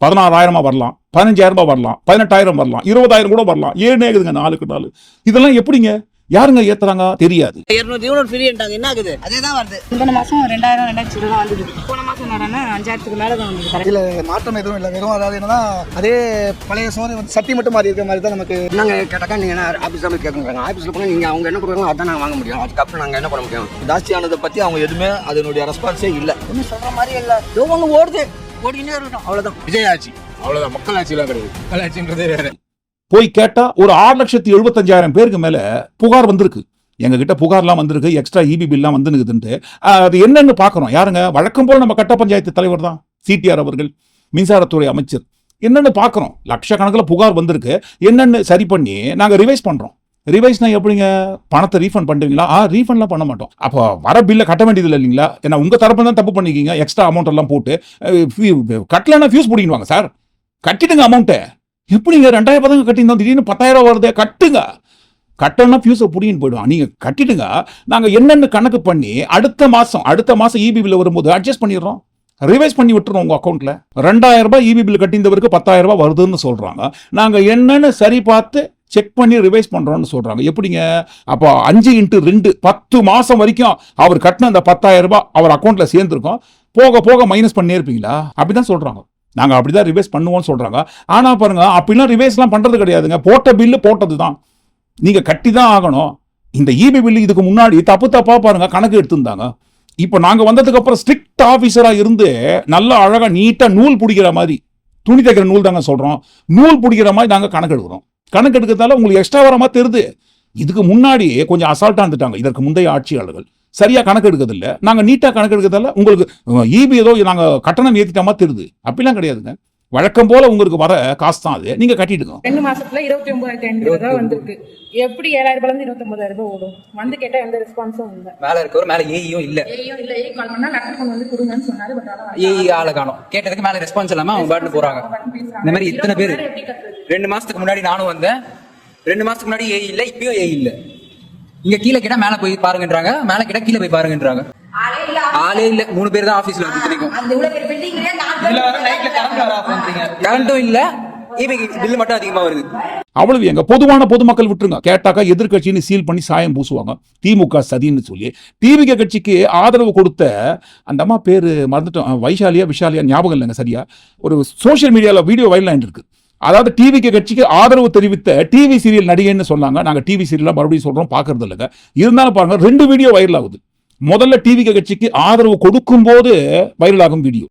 16,000 வரலாம், 15,000 வரலாம், 18,000 வரலாம், 20,000 கூட வரலாம். ஏன்னு இருக்குதுங்க 4க்கு 4. இதெல்லாம் எப்படிங்க, யாருங்க ஏத்துறாங்க தெரியாது. 200 யூனிட் ஃப்ரீன்ட்டாங்க, என்ன ஆகுது? அதேதான் வருது. இந்த மாசம் 2000 2000 தான் வந்தது. போன மாசம் என்னன்னா 5000க்கு மேல தான் வந்தது. இல்ல மாற்றம் எதுவும் இல்ல, வெறும் அதாவது என்னன்னா அதே பழைய சோறு சட்டி மட்டும் மாறி இருக்க மாதிரி தான் நமக்கு. நாங்க கேட்டாக்கா நீங்க என்ன ஆபீஸ் தான் கேட்குறாங்க, ஆபீஸ்ல போனா நீங்க அவங்க என்ன கொடுக்குறாங்களோ அதான் நாங்க வாங்க முடியும், அதுக்கப்புறம் நாங்க என்ன பண்ண முடியும்? ஜாஸ்தியானதை பத்தி அவங்க எதுவுமே அதனுடைய ரெஸ்பான்ஸே இல்ல, ஒன்றும் சொல்ற மாதிரி இல்ல. ஏதோ ஒன்று ஓடினே இருக்கட்டும், அவ்வளவுதான். விஜய் ஆட்சி அவ்வளவுதான், மக்கள் ஆட்சியெல்லாம் கிடையாது. மக்கள் ஆட்சின்றதே வேற. போய் கேட்டா ஒரு 6,75,000 பேருக்கு மேல புகார் வந்திருக்கு. எங்க கிட்ட புகார்லாம் வந்திருக்கு, எக்ஸ்ட்ரா இபி பில்லாம் வந்துருக்குதுன்ட்டு. அது என்னன்னு பாக்குறோம். யாருங்க? வழக்கம் போல நம்ம கட்ட பஞ்சாயத்து தலைவர் தான் சிடிஆர் அவர்கள், மின்சாரத்துறை அமைச்சர். என்னன்னு பாக்குறோம், லட்சக்கணக்கில் புகார் வந்திருக்கு. என்னன்னு சரி பண்ணி நாங்க ரிவைஸ் பண்றோம். ரிவைஸ்னா எப்படிங்க? பணத்தை ரீஃபண்ட் பண்ணுவீங்களா? ரீஃபண்ட்லாம் பண்ண மாட்டோம். அப்போ வர பில்லை கட்ட வேண்டியது இல்லை இல்லைங்களா? ஏன்னா உங்க தரப்பு தான் தப்பு பண்ணிக்கிங்க, எக்ஸ்ட்ரா அமௌண்ட் எல்லாம் போட்டு கட்டலன்னா ஃபியூஸ் பிடிக்குவாங்க. சார் கட்டிடுங்க அமௌண்ட்டை. எப்படிங்க 2000 ரூபாய் கட்டியிருந்தோம், திடீர்னு 10,000 வருது, கட்டுங்க. கட்டணா ஃபியூஸை புடின்னு போயிடுவான். நீங்க கட்டிடுங்க, நாங்க என்னென்னு கணக்கு பண்ணி அடுத்த மாசம் இபி பில் வரும்போது அட்ஜஸ்ட் பண்ணிடுறோம், ரிவைஸ் பண்ணி விட்டுறோம் உங்க அக்கௌண்ட்ல. 2000 ரூபாய் இபி பில் கட்டியிருந்தவருக்கு 10,000 ரூபாய் வருதுன்னு சொல்றாங்க. நாங்க என்னன்னு சரி பார்த்து செக் பண்ணி ரிவைஸ் பண்றோம்னு சொல்றாங்க. எப்படிங்க? அப்போ 5x2 10 மாசம் வரைக்கும் அவர் கட்டின அந்த 10,000 ரூபாய் அவர் அக்கௌண்ட்ல சேர்ந்துருக்கோம். போக போக மைனஸ் பண்ணே இருப்பீங்களா? அப்படிதான் சொல்றாங்க. நாங்க அப்படிதான் ரிவைஸ் பண்ணுவோம்னு சொல்றாங்க. ஆனா பாருங்க, அப்படிலாம் ரிவைஸ்லாம் பண்றது கிடையாதுங்க. போட்ட பில்லு போட்டது தான், நீங்க கட்டி தான் ஆகணும். இந்த இபி பில்லு இதுக்கு முன்னாடி தப்பா பாருங்க கணக்கு எடுத்திருந்தாங்க. இப்போ நாங்க வந்ததுக்கு அப்புறம் ஸ்ட்ரிக்ட் ஆபீசரா இருந்து நல்லா அழகா நீட்டா நூல் பிடிக்கிற மாதிரி, துணி தைக்கிற நூல் தாங்க சொல்றோம், நூல் பிடிக்கிற மாதிரி நாங்க கணக்கு எடுக்கிறோம். கணக்கு எடுக்கிறதால உங்களுக்கு எக்ஸ்ட்ரா வர மாதிரி தெரியுது. இதுக்கு முன்னாடி கொஞ்சம் அசால்ட்டா இருந்துட்டாங்க இதற்கு முந்தைய ஆட்சியாளர்கள், சரியா கணக்கு எடுக்கிறது இல்ல. நாங்க நீட்டா கணக்கு எடுக்கிறதால உங்களுக்கு இபி ஏதோ நாங்க கட்டணம் ஏத்திட்ட மாதிரி தெரியுது. அப்படிலாம் கிடையாதுங்க. வழக்கம் போல உங்களுக்கு வர காசு தான் அது, நீங்க கட்டிடுங்க. 2 மாசத்துல 29,500 ரூபாய் வந்திருக்கு. எப்படி 7,000 ரூபாயில இருந்து 29,000 ரூபாய் ஓடும்? வந்து கேட்டா எந்த ரெஸ்பான்ஸும் இல்ல. மேல இருக்கவர் மேல ஏஇயும் இல்ல, ஏஇ கால் பண்ணா லெட்டர் கொண்டு வந்து கொடுங்கன்னு சொன்னாரு. பட் ஆனா ஏஇ ஆளை காணோம். கேட்டதுக்கு மேல ரெஸ்பான்ஸ் இல்லாம அவங்க பாட்டு போறாங்க. இந்த மாதிரி இத்தனை பேர் 2 மாசத்துக்கு முன்னாடி நானும் வந்தேன். 2 மாசத்துக்கு முன்னாடி ஏஇ இல்ல, இப்பயும் ஏஇ இல்ல. இங்க கீழே கேட்டா மேல போய் பாருங்கன்றாங்க, மேல கேட்டா கீழே போய் பாருங்கன்றாங்க. ஆளே இல்ல, 3 பேர் தான் ஆபீஸ்ல வந்து தெரியும். கரண்டும் இல்ல, பில் மட்டும் அதிகமா வருது. அவ்வளவு எங்க பொதுவான பொதுமக்கள் விட்டுருங்க. கேட்டாக்கா எதிர்கட்சின்னு சீல் பண்ணி சாயம் பூசுவாங்க, திமுக சதின்னு சொல்லி. டிவிகே கட்சிக்கு ஆதரவு கொடுத்த அந்த அம்மா பேரு மறந்துட்டோம், விஷாலியா ஞாபகம் இல்லைங்க சரியா. ஒரு சோசியல் மீடியால வீடியோ வைரல் இருக்கு. அதாவது டிவிகே கட்சிக்கு ஆதரவு தெரிவித்த டிவி சீரியல் நடிகைன்னு சொன்னாங்க. நாங்க டிவி சீரியல் மறுபடியும் சொல்றோம், பாக்குறது இல்லைங்க. இருந்தாலும் பாருங்க 2 வீடியோ வைரல் ஆகுது. முதல்ல டிவிகே கட்சிக்கு ஆதரவு கொடுக்கும் போது வைரல் ஆகும் வீடியோ.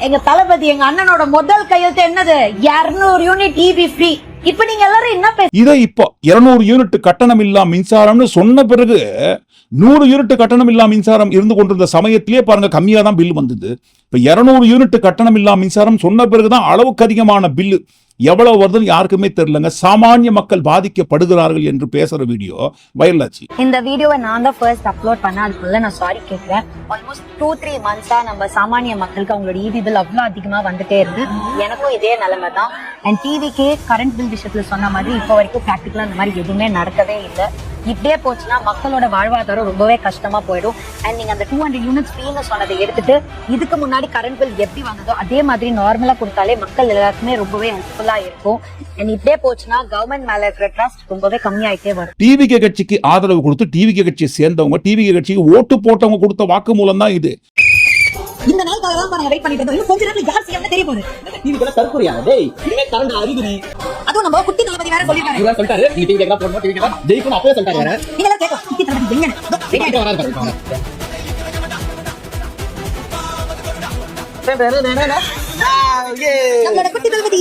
எங்க தளபதி எங்க அண்ணனோட முதல் கையெழுத்து என்னது? 200 யூனிட் இபி ஃப்ரீ. இப்ப நீங்க எல்லாரும் என்ன இதை இப்போ 200 யூனிட் கட்டணம் இல்லா மின்சாரம்னு சொன்ன பிறகு 100 யூனிட் கட்டணம் இல்லா மின்சாரம் இருந்து கொண்டிருந்த சமயத்திலே பாருங்க கம்மியா தான் பில் வந்தது. இப்ப 200 யூனிட் கட்டணம் இல்லா மின்சாரம் சொன்ன பிறகுதான் அளவுக்கு அதிகமான பில்லு. எவ்வளவு வருதுன்னு யாருக்குமே தெரியலங்க. சாமானிய மக்கள் பாதிக்கப்படுகிறார்கள் என்று பேசுற வீடியோ வைரல் ஆச்சு. இந்த வீடியோவை நான் தான் ஃபர்ஸ்ட் அப்லோட் பண்ண, அதுக்குள்ள நான் சாரி கேட்கிறேன். ஆல்மோஸ்ட் 2-3 மந்த்ஸா நம்ம சாமானிய மக்களுக்கு அவங்களோட இபி பில் அவ்வளவு அதிகமா வந்துட்டே இருக்கு. எனக்கும் இதே நிலைமை தான். அண்ட் டிவிக்கே கரண்ட் பில் விஷயத்துல சொன்ன மாதிரி இப்போ வரைக்கும் பிராக்டிகலா இந்த மாதிரி எதுவுமே நடக்கவே இல்லை. இப்படியே போச்சுன்னா மக்களோட வாழ்வாதாரம் ரொம்பவே கஷ்டமா போயிடும். அண்ட் நீங்க அந்த 200 யூனிட்ஸ் ஃப்ரீன்னு சொன்னதை எடுத்துட்டு இதுக்கு முன்னாடி கரண்ட் பில் எப்படி வந்ததோ அதே மாதிரி நார்மலா கொடுத்தாலே மக்கள் எல்லாருக்குமே ரொம்பவே ஹெல்ப்ஃபுல்லா இருக்கும். அண்ட் இப்படியே போச்சுன்னா கவர்மெண்ட் மேல இருக்கிற ட்ரஸ்ட் ரொம்பவே கம்மியாயிட்டே வரும். டிவிகே கட்சிக்கு ஆதரவு கொடுத்து டிவிகே கட்சியை சேர்ந்தவங்க, டிவிகே கட்சிக்கு ஓட்டு போட்டவங்க கொடுத்த வாக்குமூலம் தான் இது. இந்த நாளுக்காக தான் பாருங்க வெயிட் பண்ணிட்டு இருக்கோம். கொஞ்ச நேரத்துல யார் செய்யணும் தெரிய போகுது. டிவிக்குள்ள தற்கொலையா? டேய் இனிமே கரண்ட் அறிகுறி. அதுவும் நம்ம குட்டி தளபதி வேற சொல்லிருக்காரு. இவரா சொல்லிட்டாரு, நீ டிவி கேட்கலாம் போறோம், டிவி கேட்கலாம் ஜெயிக்கும் அப்பவே சொல்லிட்டாரு. வேற நீங்க எல்லாம் கேட்கலாம், குட்டி தளபதி எங்க வெயிட் வராது பாருங்க. நம்மளோட குட்டி தளபதி.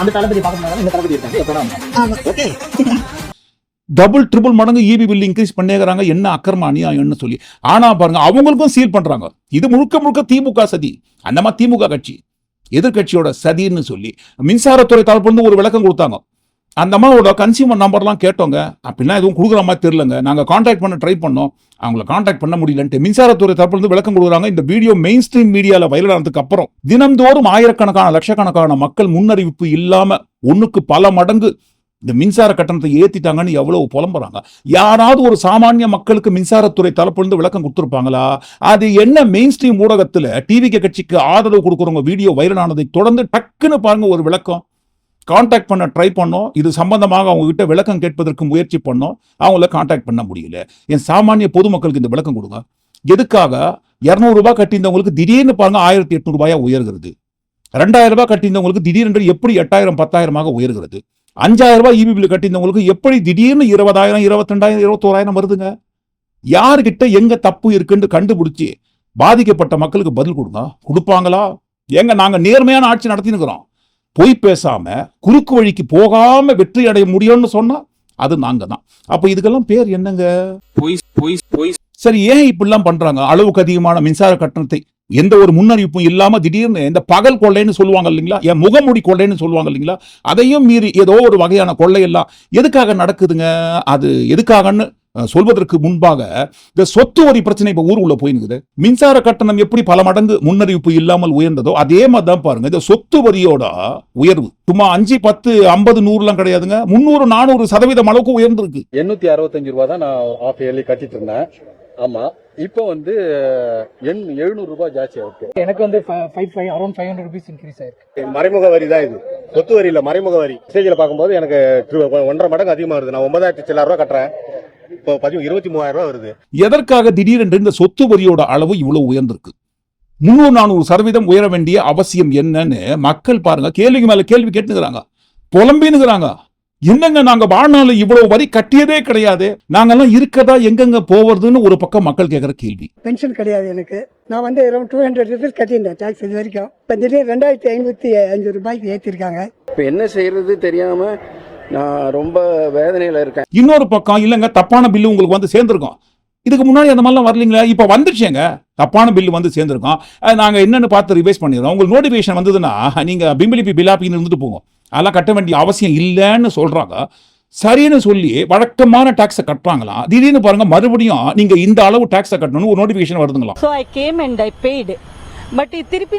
அந்த தளபதி பார்க்கணும், இந்த தளபதி இருக்காங்க எப்படா? ஓகே. டபுள் ட்ரிபிள் மடங்கு இபி பில் இன்க்ரீஸ் பண்ணிக்கிறாங்க. என்ன அக்கிரம அநியாயம்னு சொல்லி. ஆனா பாருங்க அவங்களுக்கும் சீல் பண்றாங்க. இது முழுக்க முழுக்க திமுக சதி. அந்த மாதிரி திமுக கட்சி எதிர்கட்சியோட சதின்னு சொல்லி மின்சாரத்துறை தரப்புல இருந்து ஒரு விளக்கம் கொடுத்தாங்க. அந்த அம்மாவோட கன்சியூமர் நம்பர்லாம் கேட்டோங்க, அப்படின்னா எதுவும் கொடுக்குற மாதிரி தெரியலங்க, நாங்கள் கான்டாக்ட் பண்ண ட்ரை பண்ணோம், அவங்கள கான்டாக்ட் பண்ண முடியலன்ட்டு மின்சாரத்துறை தரப்புல இருந்து விளக்கம் கொடுக்குறாங்க. இந்த வீடியோ மெயின் ஸ்ட்ரீம் மீடியாவில் வைரல் ஆனதுக்கு அப்புறம் தினம்தோறும் ஆயிரக்கணக்கான லட்சக்கணக்கான மக்கள் முன்னறிவிப்பு இல்லாம ஒண்ணுக்கு பல மடங்கு இந்த மின்சார கட்டணத்தை ஏத்திட்டாங்கன்னு எவ்வளவு புலம்புறாங்க. யாராவது ஒரு சாமானிய மக்களுக்கு மின்சாரத்துறை தரப்புல விளக்கம் கொடுத்துருப்பாங்களா? அது என்ன மெயின் ஸ்ட்ரீம் ஊடகத்துல டிவிகே கட்சிக்கு ஆதரவு கொடுக்குறவங்க வீடியோ வைரல் ஆனதை தொடர்ந்து டக்குன்னு பாருங்க ஒரு விளக்கம். கான்டாக்ட் பண்ண ட்ரை பண்ணோம், இது சம்பந்தமாக அவங்க கிட்ட விளக்கம் கேட்பதற்கு முயற்சி பண்ணோம், அவங்கள கான்டாக்ட் பண்ண முடியல. என் சாமானிய பொதுமக்களுக்கு இந்த விளக்கம் கொடுங்க. எதுக்காக 200 ரூபாய் கட்டியிருந்தவங்களுக்கு திடீர்னு பாருங்க 1800 ரூபாயா உயர்கிறது, 2000 ரூபாய் கட்டியிருந்தவங்களுக்கு திடீரென்று எப்படி 8000 10,000 உயர்கிறது, 5000 ரூபாய் இபி பில் கட்டியிருந்தவங்களுக்கு எப்படி திடீர்னு 20,000 22,000 21,000 வருதுங்க. யாருக்கிட்ட எங்க தப்பு இருக்குன்னு கண்டுபிடிச்சி பாதிக்கப்பட்ட மக்களுக்கு பதில் கொடுங்க. கொடுப்பாங்களா? எங்க நாங்க நேர்மையான ஆட்சி நடத்தினுக்கிறோம், பொய் பேசாம குறுக்கு வழிக்கு போகாம வெற்றி அடைய முடியும்னு சொன்னா அது நாங்க தான். அப்ப இதுக்கெல்லாம் பேர் என்னங்க? சரி, ஏன் இப்படிலாம் பண்றாங்க? அளவுக்கு அதிகமான மின்சார கட்டணத்தை எந்த ஒரு முன்னறிவிப்பும் இல்லாம திடீர்னு இந்த பகல் கொள்ளைன்னு சொல்லுவாங்க இல்லைங்களா, என் முகமூடி கொள்ளைன்னு சொல்லுவாங்க இல்லைங்களா, அதையும் மீறி ஏதோ ஒரு வகையான கொள்ளை எல்லாம் எதுக்காக நடக்குதுங்க? அது எதுக்காகன்னு சொல்வதற்கு முன்பாக இந்த சொத்து வரி பிரச்சனை இப்ப ஊருக்குள்ள போயிருக்குது. மின்சார கட்டணம் எப்படி பல மடங்கு முன்னறிவிப்பு இல்லாமல் உயர்ந்ததோ அதே மாதிரி தான் பாருங்க இந்த சொத்து வரியோட உயர்வு. சும்மா 5 10 50 100 கிடையாதுங்க, 300 400% அளவுக்கு உயர்ந்திருக்கு. 865 ரூபாய் தான் நான் ஆஃப் இயர்லி கட்டிட்டு இருந்தேன். ஆமா, இப்போ வந்து 700 ரூபாய் ஜாஸ்தி ஆயிருக்கு. எனக்கு வந்து அரௌண்ட் 500 rupees இன்க்ரீஸ் ஆயிருக்கு. மறைமுக வரி தான் இது, சொத்து வரி இல்ல, மறைமுக வரி. ஸ்டேஜ்ல பார்க்கும்போது எனக்கு 1.5 மடங்கு அதிகமா வருது. நான் 9,000 ரூபாய் கட்டுறேன், இப்போ 23,000 ரூபாய் வருது. எதற்காக திடீரென்று இந்த சொத்து வரியோட அளவு இவ்வளவு உயர்ந்திருக்கு? 300-400% உயர வேண்டிய அவசியம் என்னன்னு மக்கள் பாருங்க கேள்விக்கு மேல கேள்வி கேட்டுக்கிறாங்க, புலம்பினுங்கிறாங்க. என்னங்க நாங்க வாழ்நாள் இவ்வளவு வரி கட்டியதே கிடையாது, நாங்கெல்லாம் இருக்கதா எங்கெங்க போவதுன்னு ஒரு பக்கம் மக்கள் கேட்கிற கேள்வி. பென்ஷன் கிடையாது எனக்கு, நான் வந்து அரௌண்ட் 200 rupees கட்டியிருந்தேன் டாக்ஸ் இது வரைக்கும். இப்போ திடீர்னு 2,505 ரூபாய்க்கு ஏற்றிருக்காங்க. இப்போ என்ன செய்யறது தெரியாம நான் ரொம்ப வேதனையில இருக்கேன். இன்னொரு பக்கம் இல்லங்க தப்பான பில்லு உங்களுக்கு வந்து சேர்ந்திருக்கோம், இதுக்கு முன்னாடி அந்த மாதிரிலாம் வரலீங்களா, இப்ப வந்துருச்சுங்க தப்பான பில்லு வந்து சேர்ந்திருக்கோம், நாங்க என்னன்னு பார்த்து ரிவைஸ் பண்ணிடுறோம். உங்களுக்கு நோட்டிபிகேஷன் வந்ததுன்னா நீங்க பிம்பிலிபி பிலாப்பின்னு இருந்துட்டு போங்க, அதெல்லாம் கட்ட வேண்டிய அவசியம் இல்லைன்னு சொல்றாங்க. சரின்னு சொல்லி வழக்கமான டாக்ஸை கட்டுறாங்களா, திடீர்னு பாருங்க மறுபடியும் நீங்க இந்த அளவு டாக்ஸை கட்டணும்னு ஒரு நோட்டிபிகேஷன் வருதுங்களா. So I came and I paid, but திருப்பி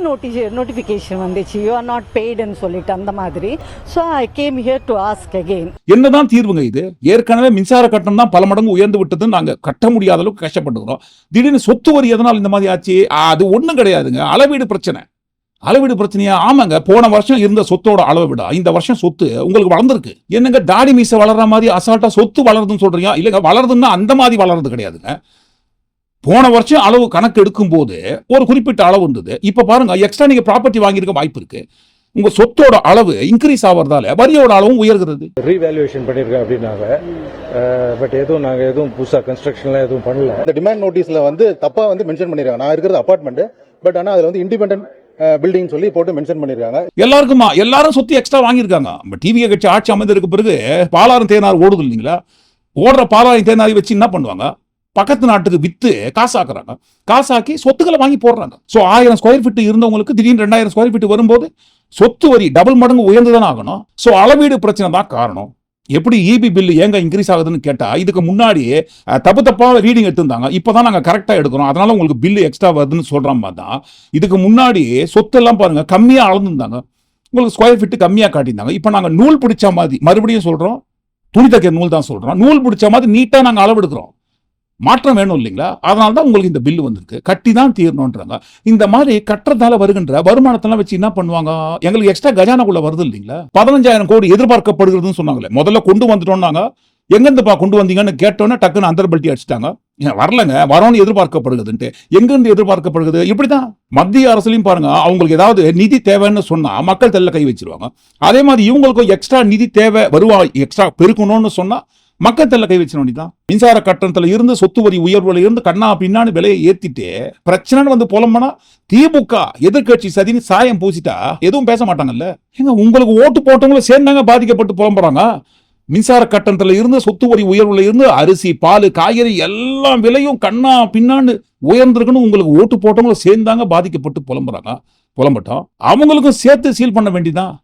நோட்டிஃபிகேஷன் வந்துச்சு, யூ ஆர் நாட் பெய்டுன்னு சொல்லிட்டு அந்த மாதிரி. So I came here to ask again. என்னதான் தீர்வுங்க இது? ஏற்கனவே மின்சார கட்டணம் தான் பல மடங்கு உயர்ந்து விட்டது, நாங்க கட்ட முடியாத அளவுக்கு கஷ்டப்பட்டுக்கிறோம். திடீர்னு சொத்து வரி எதனால் இந்த மாதிரி ஆச்சு? அது ஒண்ணும் கிடையாதுங்க, அளவீடு பிரச்சனை. அளவீடு பிரச்சனையா? ஆமாங்க, போன வருஷம் இருந்த சொத்தோட அளவை விட இந்த வருஷம் சொத்து உங்களுக்கு வளர்ந்துருக்கு. என்னங்க தாடி மீச வளர்ற மாதிரி அசால்ட்டா சொத்து வளருதுன்னு சொல்றீங்க? இல்லங்க, வளருதுன்னா அந்த மாதிரி வளர்றது கிடையாதுங்க. போன வருஷம் அளவு கணக்கு எடுக்கும் போது ஒரு குறிப்பிட்ட அளவு இருந்தது, இப்ப பாருங்க எக்ஸ்ட்ரா நீங்க ப்ராப்பர்ட்டி வாங்கியிருக்க வாய்ப்பு இருக்கு, உங்க சொத்தோட அளவு இன்க்ரீஸ் ஆவறதால வரியோட அளவும் உயர்கிறது. ரீவேல்யூவேஷன் பண்ணிருக்கேன் அப்படின்னாங்க, பட் நாங்க புதுசா கன்ஸ்ட்ரக்ஷன்ல எதுவும் பண்ணல. இந்த டிமாண்ட் நோட்டீஸ்ல வந்து தப்பா வந்து மென்ஷன் பண்ணிருக்காங்க. நான் இருக்கிறது அபார்ட்மெண்ட், பட் ஆனா அதுல வந்து இண்டிபெண்டன்ட் பில்டிங் சொல்லி போட்டு மென்ஷன் பண்ணிருக்காங்க. எல்லாரும் சொத்து எக்ஸ்ட்ரா வாங்கியிருக்காங்க. டிவிகே கட்சி ஆட்சி அமைந்ததுக்கு பிறகு பாலாறு தேனார் ஓடுது இல்லைங்களா, ஓடுற பாலாறு தேனாரி வச்சு என்ன பண்ணுவாங்க, பக்கத்து நாட்டுக்கு வித்து காசாக்குறாங்க, காசாக்கி சொத்துக்களை வாங்கி போடுறாங்க. ஸோ 1000 ஸ்கொயர் ஃபீட் இருந்தவங்களுக்கு திடீர்னு 2000 ஸ்கொயர் ஃபீட் வரும்போது சொத்து வரி டபுள் மடங்கு உயர்ந்துதானே ஆகணும். ஸோ அளவீடு பிரச்சனை தான் காரணம். எப்படி இபி பில் ஏங்க இன்க்ரீஸ் ஆகுதுன்னு கேட்டா, இதுக்கு முன்னாடி தப்பா ரீடிங் எடுத்திருந்தாங்க, இப்பதான் நாங்க கரெக்டா எடுக்கிறோம், அதனால உங்களுக்கு பில்லு எக்ஸ்ட்ரா வருதுன்னு சொல்ற மாதிரி தான். இதுக்கு முன்னாடி சொத்தெல்லாம் பாருங்க கம்மியா அளந்துருந்தாங்க, உங்களுக்கு ஸ்கொயர் ஃபீட் கம்மியா காட்டியிருந்தாங்க. இப்ப நாங்க நூல் பிடிச்ச மாதிரி, மறுபடியும் சொல்றோம், துணி தைக்கிற நூல் தான் சொல்றோம், நூல் பிடிச்ச மாதிரி நீட்டா நாங்க அளவெடுக்கிறோம். மாற்றம் வேணும் இல்லைங்களா, அதனால தான் உங்களுக்கு இந்த பில்லு வந்திருக்கு, கட்டி தான் தீரணும்ன்றாங்க. இந்த மாதிரி கட்டுறதால வருகின்ற வருமானத்தெல்லாம் வச்சு என்ன பண்ணுவாங்க, எங்களுக்கு எக்ஸ்ட்ரா கஜானாக்குள்ள வருது இல்லைங்களா, 15,000 கோடி எதிர்பார்க்கப்படுகிறதுன்னு சொன்னாங்களே, முதல்ல கொண்டு வந்துட்டோம்னாங்க, எங்கிருந்துப்பா கொண்டு வந்தீங்கன்னு கேட்டோன்னே டக்குன்னு அந்தர்பல்ட்டி அடிச்சிட்டாங்க. வரலங்க, வரோன்னு எதிர்பார்க்கப்படுகிறதுன்ட்டு. எங்கிருந்து எதிர்பார்க்கப்படுகிறது? இப்படிதான் மத்திய அரசுலையும் பாருங்க, அவங்களுக்கு ஏதாவது நிதி தேவைன்னு சொன்னா மக்கள் தெல்ல கை வச்சிருவாங்க. அதே மாதிரி இவங்களுக்கும் எக்ஸ்ட்ரா நிதி தேவை, வருவாய் எக்ஸ்ட்ரா பெருக்கணும்னு சொன்னா மக்கள் தெல்ல கை வச்சிட வேண்டியதான். மின்சார கட்டணத்துல இருந்து சொத்து வரி உயர்வுல இருந்து கண்ணா பின்னான்னு விலையை ஏத்திட்டு பிரச்சனை வந்து புலம்பனா திமுக எதிர்கட்சி சதின்னு சாயம் பூசிட்டா எதுவும் பேச மாட்டாங்கல்ல. ஏங்க, உங்களுக்கு ஓட்டு போட்டவங்களும் சேர்ந்தாங்க பாதிக்கப்பட்டு புலம்புறாங்க. மின்சார கட்டணத்துல இருந்து சொத்து வரி உயர்வுல இருந்து அரிசி பால் காய்கறி எல்லாம் விலையும் கண்ணா பின்னான்னு உயர்ந்திருக்குன்னு உங்களுக்கு ஓட்டு போட்டவங்களும் சேர்ந்தாங்க பாதிக்கப்பட்டு புலம்புறாங்க. புலம்பட்டோம். அவங்களுக்கும் சேர்த்து சீல் பண்ண வேண்டியதான்.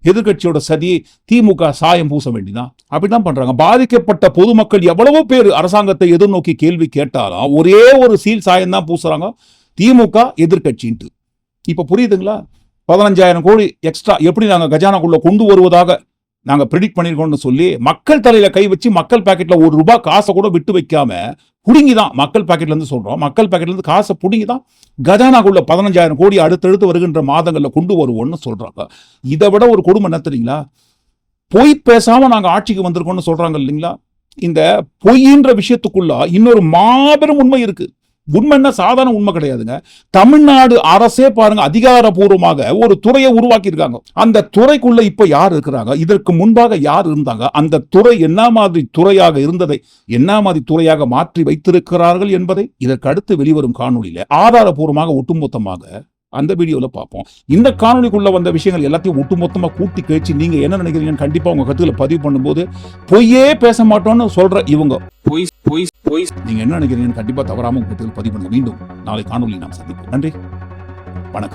எதிர்கட்சியோட சதி, திமுக சாயம் பூச வேண்டிதான். அப்படிதான் பண்றாங்க. பாதிக்கப்பட்ட பொதுமக்கள் எவ்வளவோ பேர் அரசாங்கத்தை எதிர்நோக்கி கேள்வி கேட்டாலும் ஒரே ஒரு சீல் சாயம் தான் பூசுறாங்க, திமுக எதிர்கட்சின்ட்டு. இப்ப புரியுதுங்களா? 15,000 கோடி எக்ஸ்ட்ரா எப்படி நாங்க கஜானாக்குள்ள கொண்டு வருவதாக நாங்க ப்ரெடிக்ட் பண்ணிருக்கோம்னு சொல்லி மக்கள் தலையில கை வச்சு மக்கள் பாக்கெட்ல ₹1 காசை கூட விட்டு வைக்காம புடுங்கிதான், மக்கள் பாக்கெட்ல இருந்து சொல்றோம், மக்கள் பாக்கெட்ல இருந்து காசை புடுங்கிதான் கஜானாக்குள்ள 15,000 கோடி அடுத்தடுத்து வருகின்ற மாதங்கள்ல கொண்டு வருவோம்னு சொல்றாங்க. இதை விட ஒரு கொடுமை என்ன தெரியுங்களா? பொய் பேசாம நாங்க ஆட்சிக்கு வந்திருக்கோம்னு சொல்றாங்க இல்லைங்களா? இந்த பொய்ன்ற விஷயத்துக்குள்ள இன்னொரு மாபெரும் உண்மை இருக்கு. உண்மைன்னா சாதாரண உண்மை கிடையாதுங்க. தமிழ்நாடு அரசே பாருங்க அதிகாரப்பூர்வமாக ஒரு துறையை உருவாக்கி இருக்காங்க. அந்த துறைக்குள்ள இப்ப யார் இருக்கிறாங்க, இதற்கு முன்பாக யார் இருந்தாங்க, அந்த துறை என்ன மாதிரி துறையாக இருந்ததை என்ன மாதிரி துறையாக மாற்றி வைத்திருக்கிறார்கள் என்பதை இதற்கு அடுத்து வெளிவரும் காணொலியில ஆதாரப்பூர்வமாக ஒட்டுமொத்தமாக அந்த வீடியோல பார்ப்போம். இந்த காணொலிக்குள்ள வந்த விஷயங்கள் எல்லாத்தையும் ஒட்டுமொத்தமா கூட்டி கழிச்சு நீங்க என்ன நினைக்கிறீங்கன்னு கண்டிப்பா உங்க கருத்துக்களை பதிவு பண்ணும்போது, பொய்யே பேச மாட்டோம்னு சொல்ற இவங்க நீங்க என்ன நினைக்கிறீங்கன்னு கண்டிப்பா தவறாம உங்க கருத்துக்களை பதிவு பண்ணுங்க. மீண்டும் நாளை காணொலி நாம் சந்திப்போம். நன்றி, வணக்கம்.